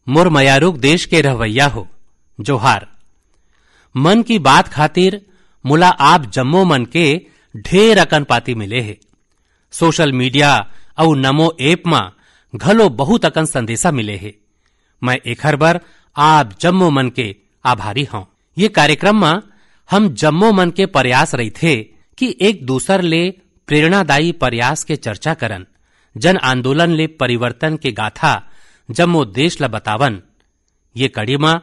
मोर मयारुक देश के रहवैया हो जोहार। मन की बात खातिर मुला आप जम्मो मन के ढेर अकन पाती मिले है। सोशल मीडिया और नमो ऐप मा घलो बहुत अकन संदेशा मिले है। मैं एखर बर आप जम्मो मन के आभारी हूं। ये कार्यक्रम में हम जम्मो मन के प्रयास रही थे कि एक दूसर ले प्रेरणादायी प्रयास के चर्चा करन, जन आंदोलन ले परिवर्तन के गाथा जम्मो देश ला बतावन। ये कड़ी में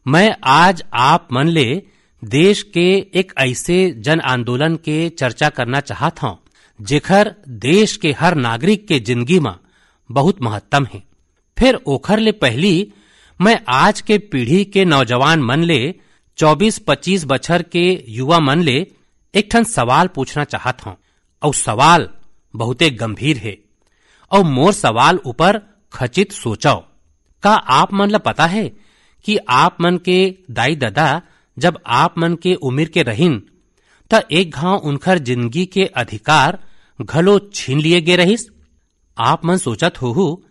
मैं आज आप मन ले देश के एक ऐसे जन आंदोलन के चर्चा करना चाहत हूं जेखर देश के हर नागरिक के जिंदगी में बहुत महत्तम है। फिर ओखर ले पहली मैं आज के पीढ़ी के नौजवान मन ले 24-25 बछर के युवा मन ले एक ठन सवाल पूछना चाहत हूं। और सवाल बहुते गंभीर है और मोर सवाल ऊपर खचित सोचो। का आप मन ला पता है कि आप मन के दाई दादा जब आप मन के उम्र के रहिन त एक घाव उनखर जिंदगी के अधिकार घलो छीन लिए गे रहिस। आप मन सोचत हो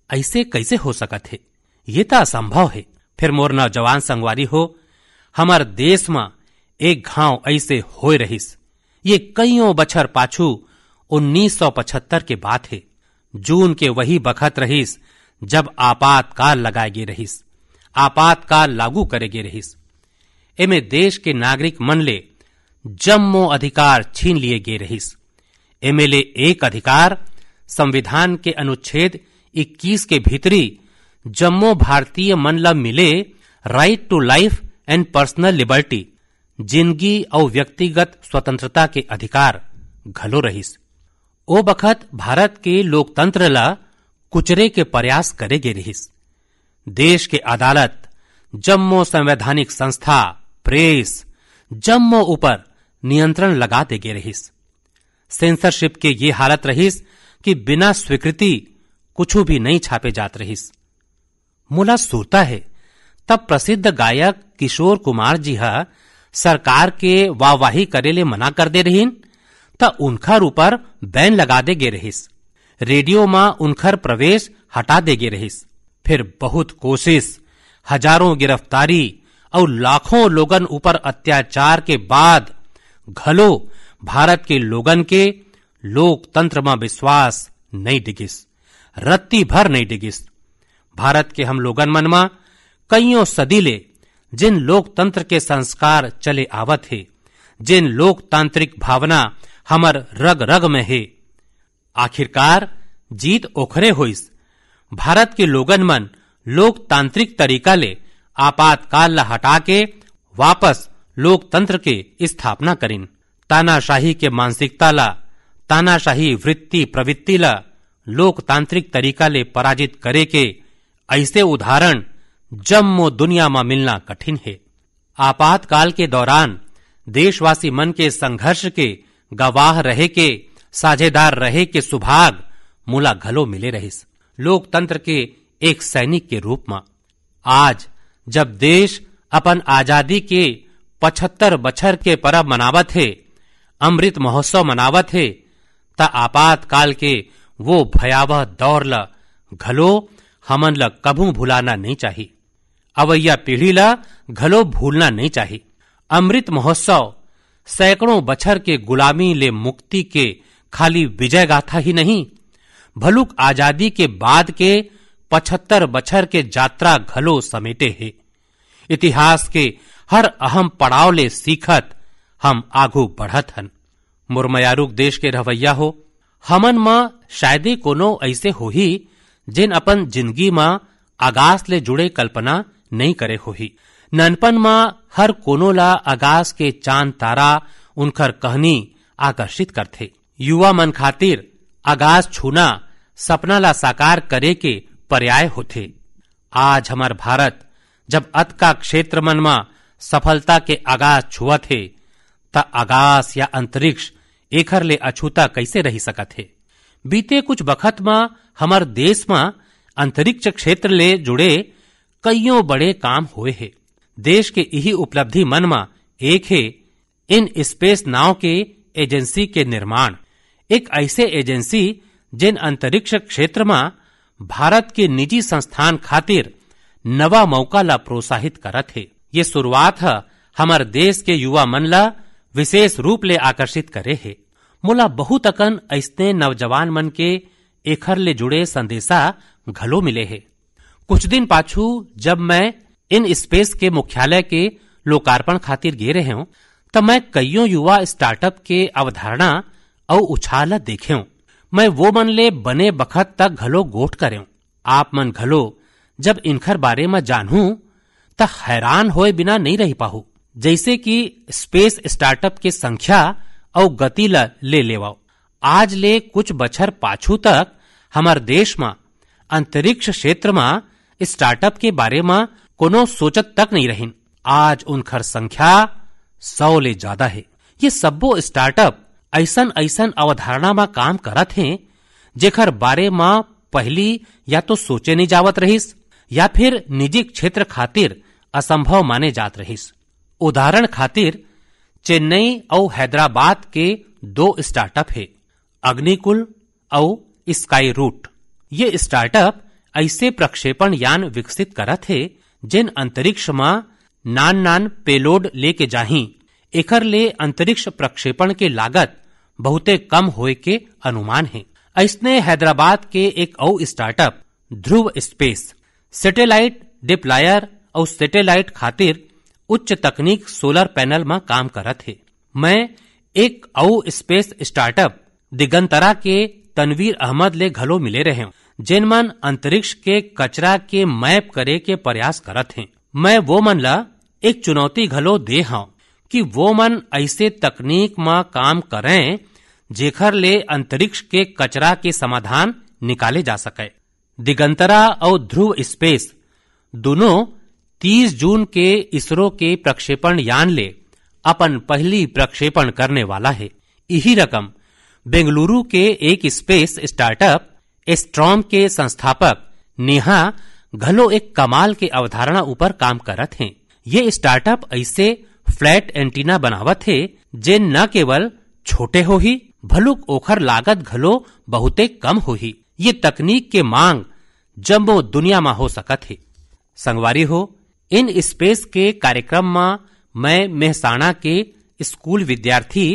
ऐसे कैसे हो सकत है, ये तो असंभव है। फिर मोर नौजवान संगवारी हो, हमार देश में एक घाव ऐसे होए रहिस। ये कईयों बछर पाछू 1975 के बात है। जून के वही बखत रहिस जब आपातकाल लगाए गे रहिस, आपातकाल लागू करे गे रहिस। एमे देश के नागरिक मन ले जम्मो अधिकार छीन लिए गे रहिस। एमे ले एक अधिकार संविधान के अनुच्छेद 21 के भीतरी जम्मो भारतीय मन ला मिले right to life and personal liberty, जिंदगी और व्यक्तिगत स्वतंत्रता के अधिकार घलो रहिस। ओ बखत भारत के लोकतंत्र ला कुचरे के प्रयास करे गे रहिस। देश के अदालत, जम्मो संवैधानिक संस्था, प्रेस जम्मो ऊपर नियंत्रण लगा दे गे रहिस। सेंसरशिप के ये हालत रहिस कि बिना स्वीकृति कुछ भी नहीं छापे जात रहिस। मुला सुरता है तब प्रसिद्ध गायक किशोर कुमार जी हा सरकार के वाहवाही करे ले मना कर दे रहीन त उनखर ऊपर बैन लगा दे गे रहिस। रेडियो में उनखर प्रवेश हटा दे गे रहिस। फिर बहुत कोशिश, हजारों गिरफ्तारी और लाखों लोगन ऊपर अत्याचार के बाद घलो भारत के लोगन के लोकतंत्र में विश्वास नहीं डिगिस, रत्ती भर नहीं डिगिस। भारत के हम लोगन मन में कईयों सदी ले जिन लोकतंत्र के संस्कार चले आवत है, जिन लोकतांत्रिक भावना हमर रग रग में है, आखिरकार जीत ओखरे होइस। भारत के लोगन मन लोकतांत्रिक तरीका ले आपातकाल ला हटा के वापस लोकतंत्र के स्थापना करिन। तानाशाही के मानसिकता ला, तानाशाही वृत्ति प्रवृत्ति ला लोकतांत्रिक तरीका ले पराजित करे के ऐसे उदाहरण जम्मो दुनिया में मिलना कठिन है। आपातकाल के दौरान देशवासी मन के संघर्ष के गवाह रहे के, साझेदार रहे के सुभाग मुला घलो मिले रहिस। लोकतंत्र के एक सैनिक के रूप में आज जब देश अपन आजादी के 75 बछर के परब मनावत है, अमृत महोत्सव मनावत है, त आपातकाल के वो भयावह दौर ला घलो हमन ला कभू भुलाना नहीं चाहिए। अवैया पीढ़ी ला घलो भूलना नहीं चाहिए। अमृत महोत्सव सैकड़ों बछर के गुलामी ले मुक्ति के खाली विजय गाथा ही नहीं, भलुक आजादी के बाद के 75 बछर के यात्रा घलो समेटे है। इतिहास के हर अहम पड़ाव ले सीखत हम आगू बढ़त हन। मुरमयारुक देश के रवैया हो, हमन मां शायदे कोनो ऐसे होही जिन अपन जिंदगी मां आगास ले जुड़े कल्पना नहीं करे होही। ननपन मां हर कोनो ला आगास के चांद तारा उनखर कहनी आकर्षित करथे। युवा मन खातिर आगास छूना सपना ला साकार करे के पर्याय होथे। आज हमार भारत जब अतका क्षेत्र मन में सफलता के आगास छुअत है त आगास या अंतरिक्ष एखर ले अछूता कैसे रही सकत है। बीते कुछ बखत में हमार देश में अंतरिक्ष क्षेत्र ले जुड़े कईयों बड़े काम हुए हैं। देश के यही उपलब्धि मन में एक है इन स्पेस नाव के एजेंसी के निर्माण। एक ऐसे एजेंसी जिन अंतरिक्ष क्षेत्र में भारत के निजी संस्थान खातिर नवा मौका ला प्रोत्साहित करत हे। ये शुरुआत हमार देश के युवा मन ला विशेष रूप ले आकर्षित करे हे। मोला बहुत अकन ऐसने नौजवान मन के एखर ले जुड़े संदेशा घलो मिले हे। कुछ दिन पाछू जब मैं इन स्पेस के मुख्यालय के लोकार्पण खातिर गे रहे हूं, तब मैं कईयों युवा स्टार्टअप के अवधारणा और उछाल देखे हूं। मैं वो मन ले बने बखत तक घलो गोठ करे। आप मन घलो जब इनखर बारे में जानू त हैरान होए बिना नहीं रह पाहू। जैसे कि स्पेस स्टार्टअप के संख्या और गति ले लेवाओ। आज ले कुछ बछर पाछू तक हमार देश में अंतरिक्ष क्षेत्र में स्टार्टअप के बारे में कोनो सोचत तक नहीं रहीन। आज उनखर संख्या 100 ले ज्यादा है। ये सब्बो स्टार्टअप ऐसन ऐसन अवधारणा में काम करत हैं जेखर बारे में पहली या तो सोचे नहीं जावत रहीस या फिर निजी क्षेत्र खातिर असंभव माने जात रहीस। उदाहरण खातिर चेन्नई और हैदराबाद के 2 स्टार्टअप है, अग्निकुल और स्काई रूट। ये स्टार्टअप ऐसे प्रक्षेपण यान विकसित करत है जिन अंतरिक्ष में नान पेलोड लेके जाही। एकर ले अंतरिक्ष प्रक्षेपण के लागत बहुते कम होए के अनुमान है। ऐसने हैदराबाद के एक और स्टार्टअप ध्रुव स्पेस सैटेलाइट डिप्लॉयर और सैटेलाइट खातिर उच्च तकनीक सोलर पैनल में काम करत है। मैं एक और स्पेस स्टार्टअप दिगंतरा के तनवीर अहमद ले घलो मिले रहे हूं, जिन मन अंतरिक्ष के कचरा के मैप करे के प्रयास करत हैं। मैं वो मन ला एक चुनौती घलो दे हूं कि वो मन ऐसे तकनीक में काम करें जेखर ले अंतरिक्ष के कचरा के समाधान निकाले जा सके। दिगंतरा और ध्रुव स्पेस दोनों 30 जून के इसरो के प्रक्षेपण यान ले अपन पहली प्रक्षेपण करने वाला है। यही रकम बेंगलुरु के एक स्पेस स्टार्टअप एस्ट्रॉम के संस्थापक नेहा घलो एक कमाल के अवधारणा ऊपर काम करत हैं। ये स्टार्टअप ऐसे फ्लैट एंटीना बनावत है जे न केवल छोटे हो ही भलुक ओखर लागत घलो बहुते कम हो ही। ये तकनीक के मांग जम्मो दुनिया में हो सकत है। संगवारी हो, इन स्पेस के कार्यक्रम में मैं मेहसाणा के स्कूल विद्यार्थी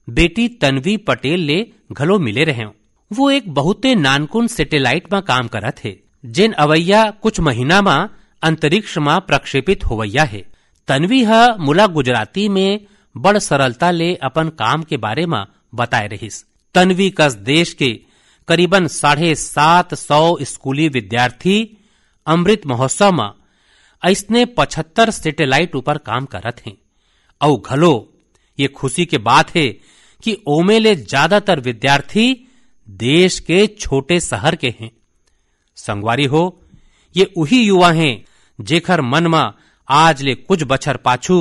बेटी तन्वी पटेल ले घलो मिले रहे हूं। वो एक बहुते नानकुन सैटेलाइट में काम करत है जिन अवैया कुछ महीना में अंतरिक्ष में प्रक्षेपित होवैया है। तन्वी मुला गुजराती में बड़ सरलता ले अपन काम के बारे में बताए रहीस। तन्वी कस देश के करीबन 750 स्कूली विद्यार्थी अमृत महोत्सव में ऐसने 75 सैटेलाइट ऊपर काम करत हैं। और घलो ये खुशी के बात है कि ओमे ले ज्यादातर विद्यार्थी देश के छोटे शहर के हैं। संगवारी हो, ये उही युवा हैं जेखर मन में आज ले कुछ बछर पाछू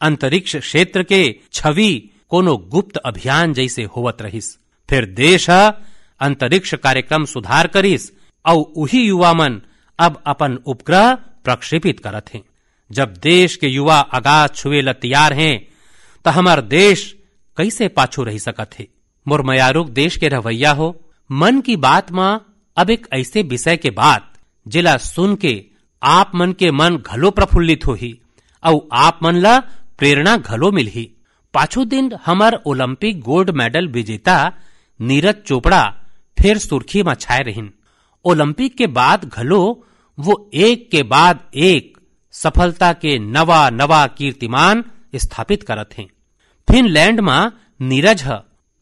अंतरिक्ष क्षेत्र के छवि कोनो गुप्त अभियान जैसे होवत रहिस। फिर देश अंतरिक्ष कार्यक्रम सुधार करिस और उही युवा मन अब अपन उपग्रह प्रक्षेपित करत हैं। जब देश के युवा आगाज छुए ला तैयार हैं तो हमार देश कैसे पाछू रह सकत है। मुरमयारुक देश के रवैया हो। मन की बात में अब एक ऐसे विषय के बात जिला सुन के आप मन के मन घलो प्रफुल्लित हो ही और आप मन ला प्रेरणा घलो मिल ही। पाछू दिन हमार ओलंपिक गोल्ड मेडल विजेता नीरज चोपड़ा फिर सुर्खी में छाए रहिन। ओलंपिक के बाद घलो वो एक के बाद एक सफलता के नवा कीर्तिमान स्थापित करत हैं। फिनलैंड में नीरज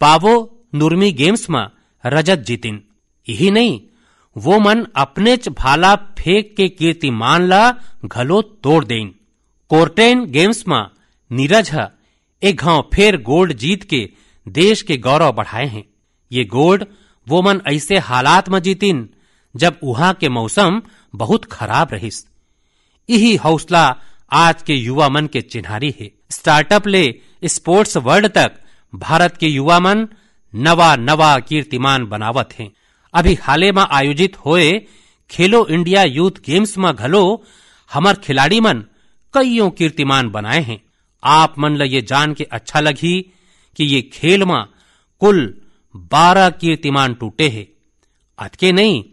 पावो नुर्मी गेम्स में रजत जीतिन। यही नहीं, वो मन अपने च भाला फेंक के कीर्तिमान ला घलो तोड़ देन। कोर्टेन गेम्स में नीरज एक घाव फिर गोल्ड जीत के देश के गौरव बढ़ाए हैं। ये गोल्ड वो मन ऐसे हालात में जीतिन जब वहां के मौसम बहुत खराब रहिस। यही हौसला आज के युवा मन के चिन्हारी है। स्टार्टअप ले स्पोर्ट्स वर्ल्ड तक भारत के युवा मन नवा कीर्तिमान बनावत हैं। अभी हाले में आयोजित होए खेलो इंडिया यूथ गेम्स में घलो हमार खिलाड़ी मन कईयों कीर्तिमान बनाए हैं। आप मन ला ये जान के अच्छा लगी कि ये खेल में कुल 12 कीर्तिमान टूटे हैं। अतके नहीं,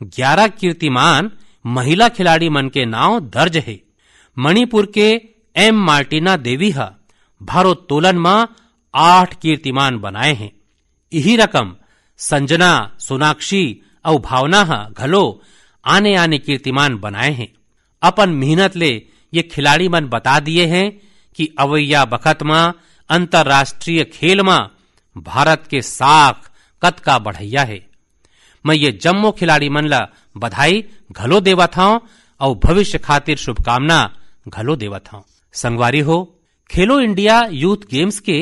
11 कीर्तिमान महिला खिलाड़ी मन के नाव दर्ज है। मणिपुर के एम मार्टिना देवी हा भारोत्तोलन में 8 कीर्तिमान बनाए हैं। यही रकम संजना, सोनाक्षी और भावना हा घलो आने आने कीर्तिमान बनाए हैं। अपन मेहनत ले ये खिलाड़ी मन बता दिए हैं कि अवैया बखत में अंतर्राष्ट्रीय खेल में भारत के साख कद का बढ़ैया है। मैं ये जम्मो खिलाड़ी मन ला बधाई घलो देवत हूं और भविष्य खातिर शुभकामना घलो देवत हूं। संगवारी हो, खेलो इंडिया यूथ गेम्स के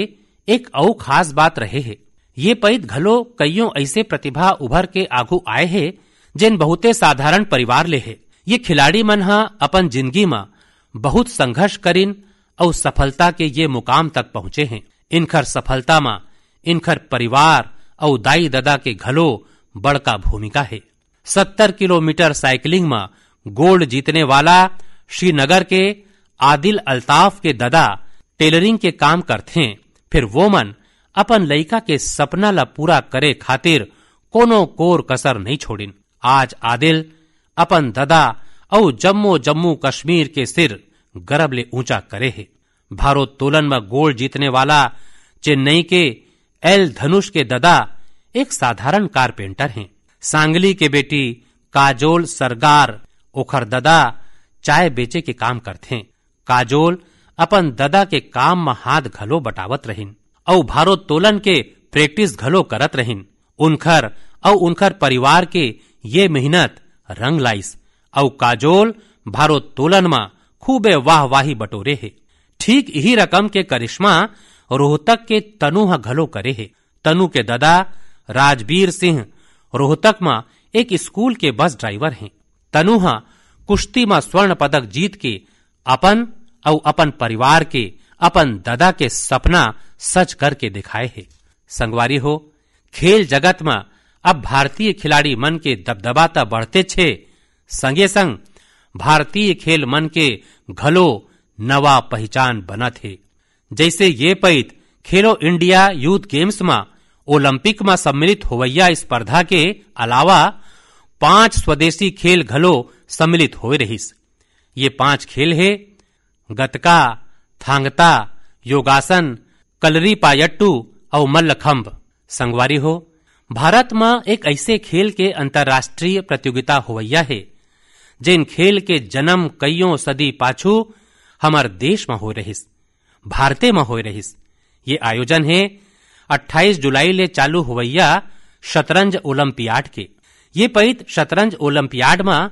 एक और खास बात रहे है। ये पैद घलो कईयों ऐसे प्रतिभा उभर के आगू आए है जिन बहुते साधारण परिवार ले है। ये खिलाड़ी मन हा अपन जिंदगी में बहुत संघर्ष करिन और सफलता के ये मुकाम तक पहुंचे हैं। इनखर सफलता में इनखर परिवार और दाई दादा के घलो बड़का भूमिका है। 70 किलोमीटर साइकिलिंग में गोल्ड जीतने वाला श्रीनगर के आदिल अल्ताफ के दादा टेलरिंग के काम करथे। फिर वो मन अपन लइका के सपना ला पूरा करे खातिर कोनो कोर कसर नहीं छोड़िन। आज आदिल अपन दादा और जम्मू कश्मीर के सिर गर्व ले ऊंचा करे है। भारोत्तोलन में गोल्ड जीतने वाला चेन्नई के एल धनुष के दादा एक साधारण कारपेंटर हैं। सांगली के बेटी काजोल सरगार ओखर दादा चाय बेचे के काम करथे। काजोल अपन दादा के काम में हाथ घलो बटावत रहिन और भारोत्तोलन के प्रैक्टिस घलो करत रहिन। उनखर परिवार के ये मेहनत रंग लाइस और काजोल भारोत्तोलन में खूबे वाहवाही बटोरे है। ठीक यही रकम के करिश्मा रोहतक के तनु हा घलो करे है। तनु के दादा राजवीर सिंह रोहतक में एक स्कूल के बस ड्राइवर हैं। तनु हा कुश्ती में स्वर्ण पदक जीत के अपन परिवार के अपन दादा के सपना सच करके दिखाए है। संगवारी हो, खेल जगत में अब भारतीय खिलाड़ी मन के दबदबाता बढ़ते छे, संगे संग भारतीय खेल मन के घलो नवा पहचान बनत है। जैसे ये पैत खेलो इंडिया यूथ गेम्स में ओलंपिक में सम्मिलित होवैया स्पर्धा के अलावा 5 स्वदेशी खेल घलो सम्मिलित होए रहिस। ये 5 खेल है गतका, थांगता, योगासन, कलरी पायट्टू और मल्लखंब। संगवारी हो, भारत में एक ऐसे खेल के अंतर्राष्ट्रीय प्रतियोगिता होवैया है जिन खेल के जन्म कईयों सदी पाछू हमार देश में हो रहिस, भारते में हो रहिस। ये आयोजन है 28 जुलाई ले चालू होवैया शतरंज ओलंपियाड के। ये पैत शतरंज ओलंपियाड में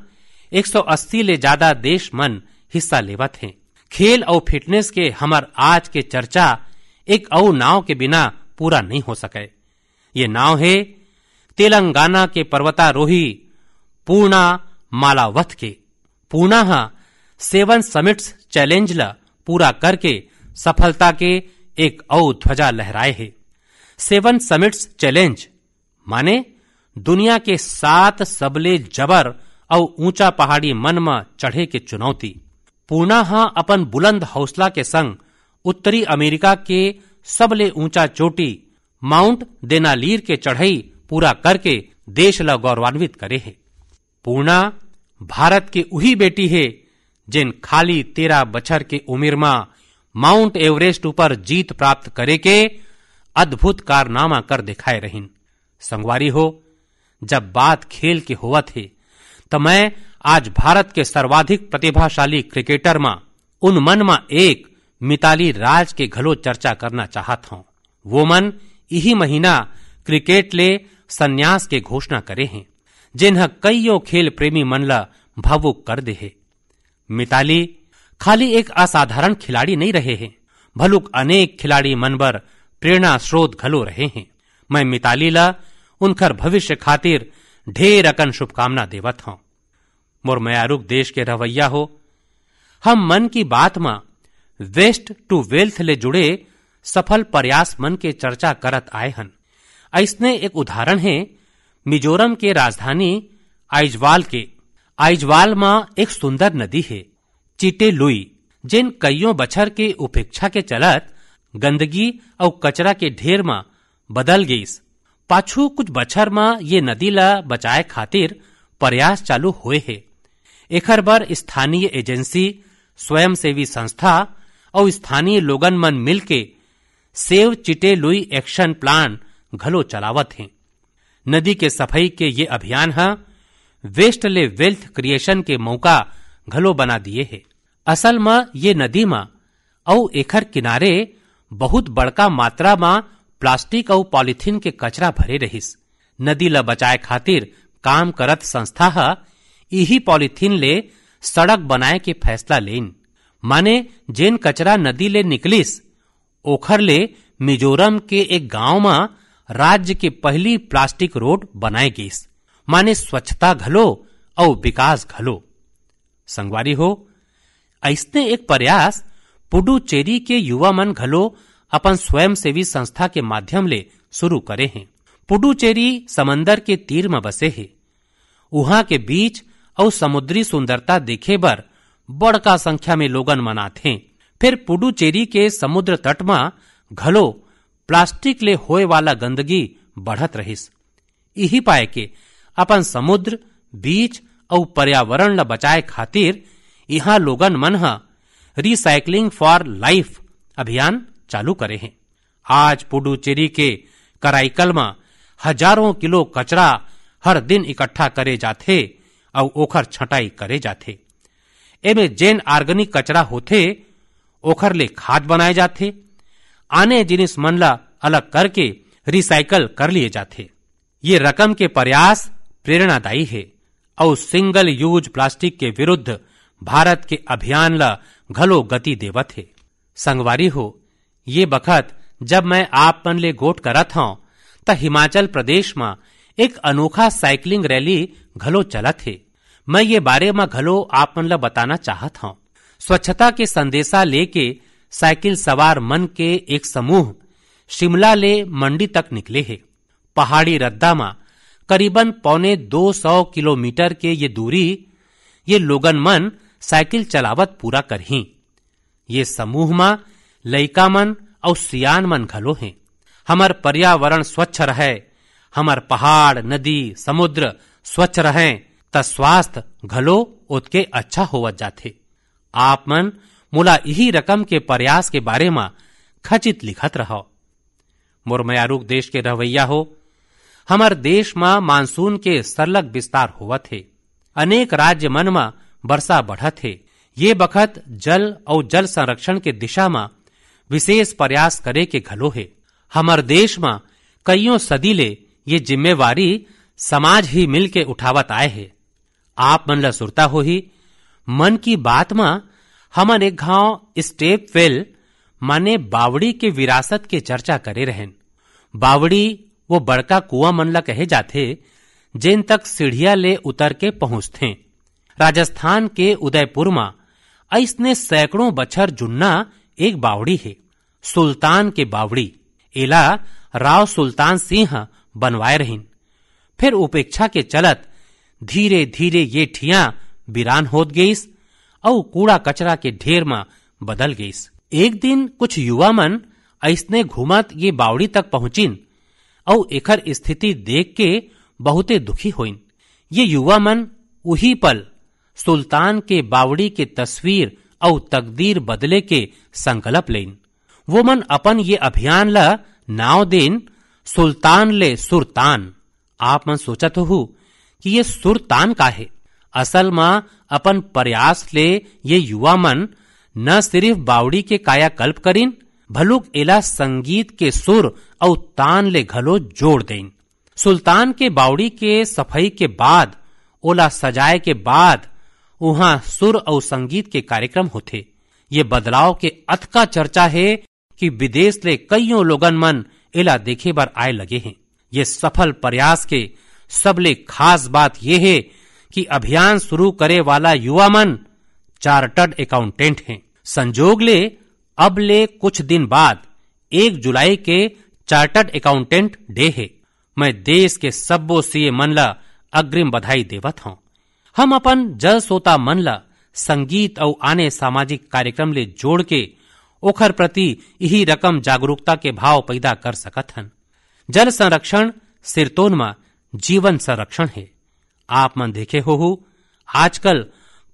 180 ले ज्यादा देश मन हिस्सा लेवत हैं। खेल और फिटनेस के हमार आज के चर्चा एक और नाव के बिना पूरा नहीं हो सके। ये नाव है तेलंगाना के पर्वतारोही पूर्णा मालावथ के। पूर्णा 7 समिट्स चैलेंज ला पूरा करके सफलता के एक और ध्वजा लहराए है। 7 समिट्स चैलेंज माने दुनिया के 7 सबले जबर और ऊंचा पहाड़ी मन में चढ़े के चुनौती। पूर्णा अपन बुलंद हौसला के संग उत्तरी अमेरिका के सबले ऊंचा चोटी माउंट देनालीर के चढ़ाई पूरा करके देश ला गौरवान्वित करे है। पूर्णा भारत के उही बेटी है जिन खाली 13 बछर के उम्र में माउंट एवरेस्ट ऊपर जीत प्राप्त करे के अद्भुत कारनामा कर दिखाए रहीन। संगवारी हो, जब बात खेल के होवत है तो मैं आज भारत के सर्वाधिक प्रतिभाशाली क्रिकेटर में उन मन में एक मिताली राज के घलो चर्चा करना चाहत हूं। वो मन यही महीना क्रिकेट ले संन्यास के घोषणा करे हैं, जिन्ह कईयों खेल प्रेमी मन ला भावुक कर दे है। मिताली खाली एक असाधारण खिलाड़ी नहीं रहे हैं, भलुक अनेक खिलाड़ी मनबर प्रेरणा स्रोत घलो रहे हैं। मैं मिताली ला उनकर भविष्य खातिर ढेर अकन शुभकामना देवत हूं। मोर मयारुक देश के रवैया हो, हम मन की बात में वेस्ट टू वेल्थ ले जुड़े सफल प्रयास मन के चर्चा करत आए हन। ऐसने एक उदाहरण है मिजोरम के राजधानी आइजवाल के। आइजवाल में एक सुंदर नदी है चिटे लुई, जिन कईयों बछर के उपेक्षा के चलत गंदगी और कचरा के ढेर में बदल गईस। पाछू कुछ बछर में ये नदी ला बचाए खातिर प्रयास चालू हुए है। एखर बर स्थानीय एजेंसी, स्वयंसेवी संस्था और स्थानीय लोगन मन मिलके save Chite Louis action plan घलो चलावत हैं। नदी के सफाई के ये अभियान है वेस्ट ले वेल्थ क्रिएशन के मौका घलो बना दिए है। असल में ये नदी में और एखर किनारे बहुत बड़का मात्रा में प्लास्टिक और पॉलिथीन के कचरा भरे रहिस। नदी ल बचाए खातिर काम करत संस्था है यही पॉलिथीन ले सड़क बनाए के फैसला लेन। माने जेन कचरा नदी ले निकलिस ओखर ले मिजोरम के एक गांव में राज्य के पहली प्लास्टिक रोड बनाए गईस। माने स्वच्छता घलो और विकास घलो। संगवारी हो, ऐसने एक प्रयास पुडुचेरी के युवा मन घलो अपन स्वयंसेवी संस्था के माध्यम ले शुरू करे हैं। पुडुचेरी समंदर के तीर में बसे है। उहाँ के बीच और समुद्री सुंदरता देखे बर बड़का संख्या में लोगन मनाथे। फिर पुडुचेरी के समुद्र तट में घलो प्लास्टिक ले होए वाला गंदगी बढ़त रहिस। यही पाए के अपन समुद्र, बीच और पर्यावरण ल बचाए खातिर यहाँ लोगन मन हा रिसाइकलिंग फॉर लाइफ अभियान चालू करे हैं। आज पुडुचेरी के कराईकल में हजारों किलो कचरा हर दिन इकट्ठा करे जाथे और ओखर छटाई करे जाथे। एमे जेन ऑर्गेनिक कचरा होथे ओखर ले खाद बनाए जाथे। आने जिनिस मन ला अलग करके रिसाइकल कर लिए जाथे। ये रकम के प्रयास प्रेरणादायी है और सिंगल यूज प्लास्टिक के विरुद्ध भारत के अभियान ला घलो गति देवत है। संगवारी हो, ये बखत जब मैं आप मन ले गोट करत हूं त हिमाचल प्रदेश में एक अनोखा साइकिलिंग रैली घलो चलत है। मैं ये बारे में घलो आप मन ला बताना चाहत हूं। स्वच्छता के संदेशा लेके साइकिल सवार मन के एक समूह शिमला ले मंडी तक निकले है। पहाड़ी रद्दा में करीबन 250 किलोमीटर के ये दूरी ये लोगन मन साइकिल चलावत पूरा करही। ये समूह में लइका मन और सियान मन घलो हैं। हमर पर्यावरण स्वच्छ रहे, हमर पहाड़, नदी, समुद्र स्वच्छ रहे त स्वास्थ्य घलो उतके अच्छा होवत जाथे। आप मन मोला यही रकम के प्रयास के बारे में खचित लिखत रहो। मोर मयारुक देश के रहवैया हो, हमर देश में मानसून के सरलग विस्तार होवत है। अनेक राज्य मन में वर्षा बढ़त है। ये बखत जल और जल संरक्षण के दिशा में विशेष प्रयास करे के घलो है। हमर देश में कईयों सदी ले ये जिम्मेवारी समाज ही मिल के उठावत आए है। आप मन ला सुरता हो ही मन की बात में हमन एक घाव स्टेप वेल माने बावड़ी के विरासत के चर्चा करे रहन। बावड़ी वो बड़का कुआं मन ला कहे जाथे जेन तक सीढ़िया ले उतर के पहुंचथे। राजस्थान के उदयपुर में ऐसने सैकड़ों बछर जुन्ना एक बावड़ी है, सुल्तान के बावड़ी। एला राव सुल्तान सिंह बनवाए रहीन। फिर उपेक्षा के चलत धीरे धीरे ये ठिया बिरान होत गईस और कूड़ा कचरा के ढेर में बदल गईस। एक दिन कुछ युवा मन ऐसने घूमत ये बावड़ी तक पहुंचिन और एकर स्थिति देख के बहुते दुखी होइन। ये युवा मन उही पल सुल्तान के बावड़ी के तस्वीर और तकदीर बदले के संकल्प लेन। वो मन अपन ये अभियान ला नाव देन सुल्तान ले सुरतान। आप मन सोचत हो कि ये सुरतान का है। असल में अपन प्रयास ले ये युवा मन न सिर्फ बावड़ी के कायाकल्प करिन भलुक एला संगीत के सुर और तान ले घलो जोड़ देन। सुल्तान के बावड़ी के सफाई के बाद ओला सजाए के बाद वहां सुर और संगीत के कार्यक्रम होते। ये बदलाव के अथका चर्चा है कि विदेश ले कईयों लोगन मन एला देखे बर आए लगे हैं। ये सफल प्रयास के सबले खास बात यह है कि अभियान शुरू करे वाला युवा मन चार्टर्ड अकाउंटेंट हैं। संजोग ले अब ले कुछ दिन बाद 1 जुलाई के चार्टर्ड अकाउंटेंट डे है। मैं देश के सब्बो सीए मन ला अग्रिम बधाई देवत हूं। हम अपन जल सोता मन ला संगीत और आने सामाजिक कार्यक्रम ले जोड़ के ओखर प्रति यही रकम जागरूकता के भाव पैदा कर सकत हन। जल संरक्षण सिरतोन में जीवन संरक्षण है। आप मन देखे हो आजकल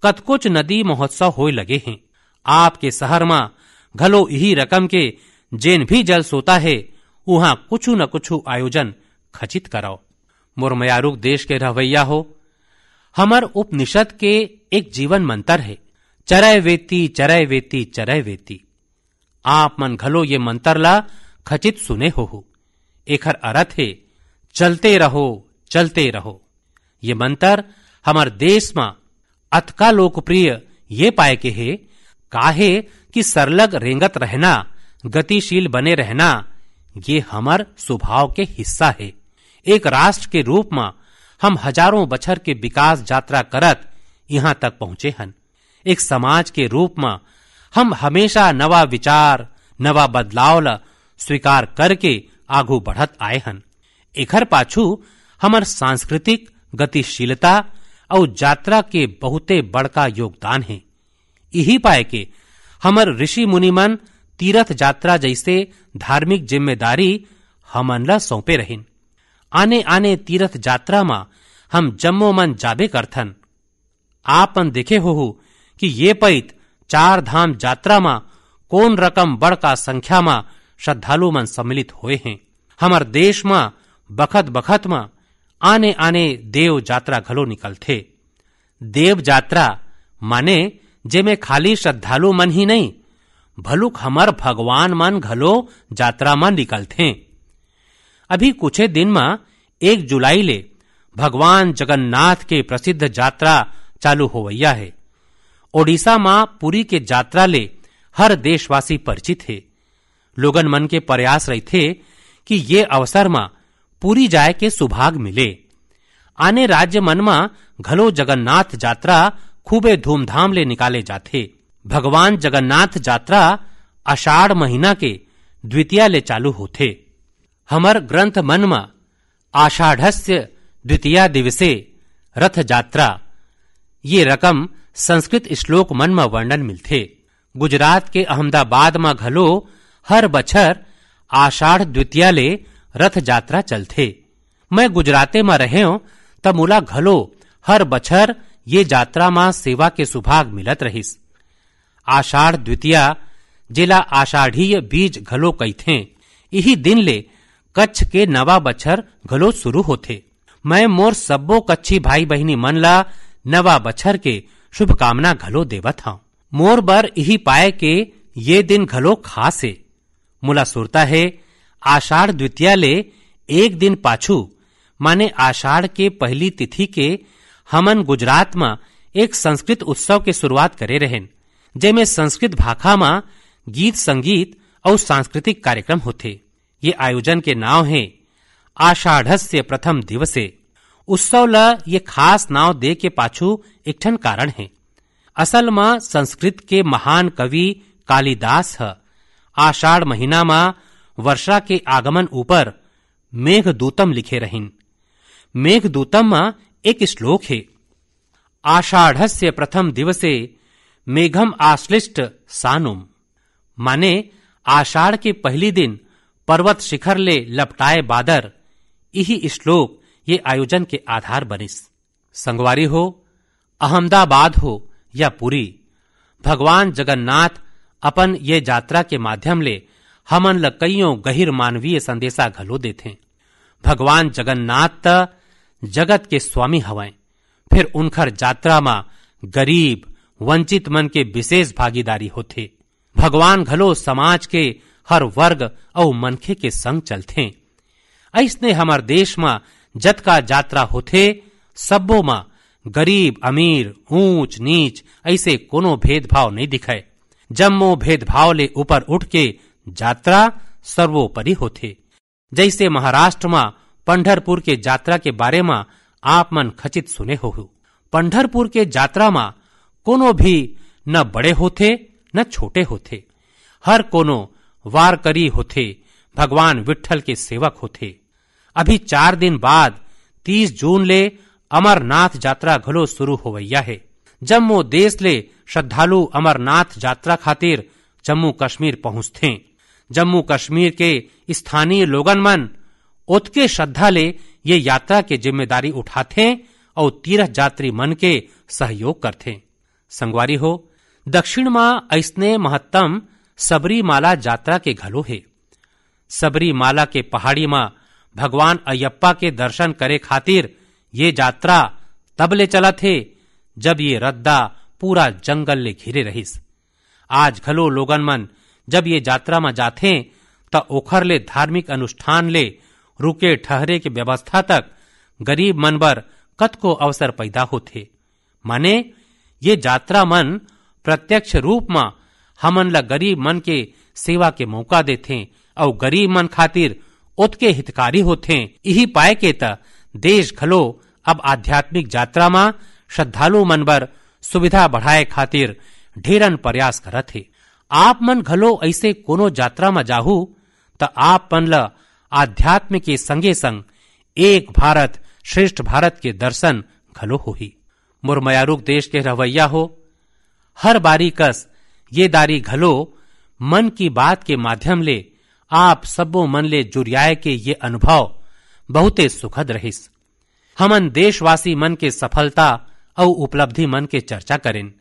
कतकुछ नदी महोत्सव होए लगे हैं। आपके शहर में घलो यही रकम के जेन भी जल सोता है वहां कुछ न कुछ आयोजन खचित कराओ। मुरमयारुक देश के रवैया हो, हमर उपनिषद के एक जीवन मंत्र है, चरय वेती चरय वेती चरय वेती। आप मन घलो ये मंत्र ला खचित सुने हो। एखर अर्थ है चलते रहो चलते रहो। ये मंत्र हमार देश में अतका लोकप्रिय ये पाए के है काहे कि सरलग रेंगत रहना, गतिशील बने रहना ये हमार स्वभाव के हिस्सा है। एक राष्ट्र के रूप में हम हजारों बछर के विकास यात्रा करत यहाँ तक पहुंचे हन। एक समाज के रूप में हम हमेशा नवा विचार, नवा बदलाव ला स्वीकार करके आगू बढ़त आए हन। एखर पाछू हमार सांस्कृतिक गतिशीलता और यात्रा के बहुते बड़का योगदान है। यही पाए के हमर ऋषि मुनि मन तीर्थ यात्रा जैसे धार्मिक जिम्मेदारी हमन ला सौंपे रहिन। आने आने तीर्थ यात्रा में हम जम्मो मन जाबे करथन। आप मन देखे हो कि ये पैत चार धाम यात्रा में कौन रकम बड़का संख्या में श्रद्धालु मन सम्मिलित हुए हैं। हमार देश में बखत बखत में आने आने देव यात्रा घलो निकलथे। देव यात्रा माने जेमे खाली श्रद्धालु मन ही नहीं भलुक हमर भगवान मन घलो यात्रा में निकलथे। अभी कुछ दिन में 1 जुलाई ले भगवान जगन्नाथ के प्रसिद्ध यात्रा चालू होवैया है। ओडिशा में पुरी के यात्रा ले हर देशवासी परिचित है। लोगन मन के प्रयास रही थे कि ये अवसर में पुरी जाए के सुभाग मिले। आने राज्य मन में घलो जगन्नाथ यात्रा खूबे धूमधाम ले निकाले जाते। भगवान जगन्नाथ यात्रा आषाढ़ महीना के द्वितीया ले चालू होते। हमर ग्रंथ मन में आषाढ़स्य द्वितीया दिवसे रथ यात्रा ये रकम संस्कृत श्लोक मन में वर्णन मिलते। गुजरात के अहमदाबाद में घलो हर बछर आषाढ़ द्वितीया ले रथ यात्रा चलते। मैं गुजराते में रहे हूं तब मोला घलो हर बछर ये यात्रा में सेवा के सुभाग मिलत रहिस। आषाढ़ द्वितीया जिला आषाढ़ीय बीज घलो कहिथे। यही दिन ले कच्छ के नवा बछर घलो शुरू होथे। मैं मोर सब्बो कच्छी भाई बहिनी मन ला नवा बछर के शुभकामना घलो देवत हूं। मोर बर यही पाए के ये दिन घलो खास है। मुला सुरता है आषाढ़ द्वितीया ले एक दिन पाछू माने आषाढ़ के पहली तिथि के हमन गुजरात में एक संस्कृत उत्सव के शुरुआत करे रहें, जेमें संस्कृत भाषा में गीत संगीत और सांस्कृतिक कार्यक्रम होते। ये आयोजन के नाव है आषाढ़स्य प्रथम दिवसे। उत्सव ला ये खास नाव दे के पाछू एक ठन कारण है। असल में संस्कृत के महान कवि कालिदास है आषाढ़ महीना में वर्षा के आगमन ऊपर मेघदूतम लिखे रहिन। मेघदूतम में एक श्लोक है आषाढ़स्य प्रथम दिवसे मेघम आश्लिष्ट सानुम, माने आषाढ़ के पहली दिन पर्वत शिखर ले लपटाए बादर। यही श्लोक ये आयोजन के आधार बनिस। संगवारी हो, अहमदाबाद हो या पुरी, भगवान जगन्नाथ अपन ये यात्रा के माध्यम ले हमन ल कईयों गहिर मानवीय संदेशा घलो देथे। भगवान जगन्नाथ त जगत के स्वामी हवैं, फिर उनखर यात्रा में गरीब वंचित मन के विशेष भागीदारी होथे। भगवान घलो समाज के हर वर्ग और मनखे के संग चलथे। ऐसने हमार देश में जतका यात्रा होथे सब्बो में गरीब अमीर ऊंच नीच ऐसे कोनो भेदभाव नहीं दिखाए। जम्मो भेदभाव ले ऊपर उठ के यात्रा सर्वोपरि होथे। जैसे महाराष्ट्र में पंढरपुर के यात्रा के बारे में आप मन खचित सुने हो। पंढरपुर के यात्रा में कोनो भी न बड़े होथे न छोटे होथे, हर कोनो वारकरी होथे, भगवान विठ्ठल के सेवक होथे। अभी 4 दिन बाद 30 जून ले अमरनाथ यात्रा घलो शुरू होवैया है। जम्मू देश ले श्रद्धालु अमरनाथ यात्रा खातिर जम्मू कश्मीर पहुंचथे। जम्मू कश्मीर के स्थानीय लोगन मन ओतके श्रद्धा ले ये यात्रा के जिम्मेदारी उठाथे और तीर्थ यात्री मन के सहयोग करथे। संगवारी हो, दक्षिण में ऐसने महत्तम सबरीमाला यात्रा के घलो है। सबरीमाला के पहाड़ी में भगवान अयप्पा के दर्शन करे खातिर ये यात्रा तब ले चलत है जब ये रद्दा पूरा जंगल ले घिरे रहिस। आज घलो लोगन मन जब ये यात्रा में जाथे त ओखर ले धार्मिक अनुष्ठान ले रुके ठहरे के व्यवस्था तक गरीब मन बर कतको अवसर पैदा होथे। माने ये यात्रा मन प्रत्यक्ष रूप में हमन ला गरीब मन के सेवा के मौका देथे और गरीब मन खातिर ओतके हितकारी होथे। यही पाए के त देश घलो अब आध्यात्मिक यात्रा में श्रद्धालु मन बर सुविधा बढ़ाए खातिर ढेरन प्रयास करत है। आप मन घलो ऐसे कोनो यात्रा में जाहू त आप मन ला आध्यात्म के संगे संग एक भारत श्रेष्ठ भारत के दर्शन घलो होही। मुरमयारुक देश के रवैया हो, हर बारी कस ये दारी घलो मन की बात के माध्यम ले आप सबो मन ले जुरियाए के ये अनुभव बहुते सुखद रहिस। हमन देशवासी मन के सफलता और उपलब्धि मन के चर्चा करें।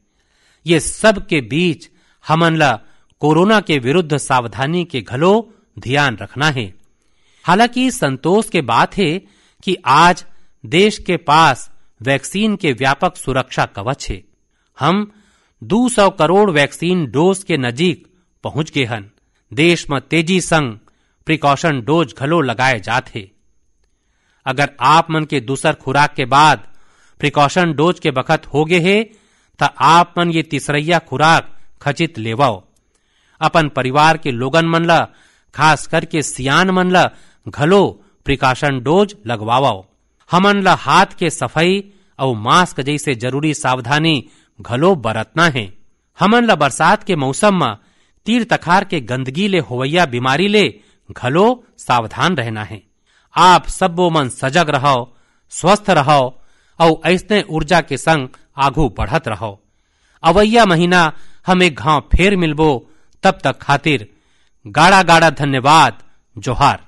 ये सब के बीच हमन ला कोरोना के विरुद्ध सावधानी के घलो ध्यान रखना है। हालांकि संतोष के बात है कि आज देश के पास वैक्सीन के व्यापक सुरक्षा कवच है। हम 200 करोड़ वैक्सीन डोज के नजीक पहुंच गए हन। देश में तेजी संग प्रिकॉशन डोज घलो लगाए जाते। अगर आप मन के दूसर खुराक के बाद प्रिकॉशन डोज के बखत हो गए है तो आप मन ये तीसरैया खुराक खचित लेवाओ। अपन परिवार के लोगन मन ला, खास करके सियान मन ला घलो प्रिकॉशन डोज लगवाओ। हमन ला हाथ के सफाई और मास्क जैसे जरूरी सावधानी घलो बरतना है। हमन ला बरसात के मौसम में तीर तखार के गंदगी ले होवैया बीमारी ले घलो सावधान रहना है। आप सबो मन सजग रहो, स्वस्थ रहो और ऐसने ऊर्जा के संग आगू बढ़त रहो। अवैया महीना हम एक घाव फेर मिलबो, तब तक खातिर गाड़ा गाड़ा धन्यवाद। जोहार।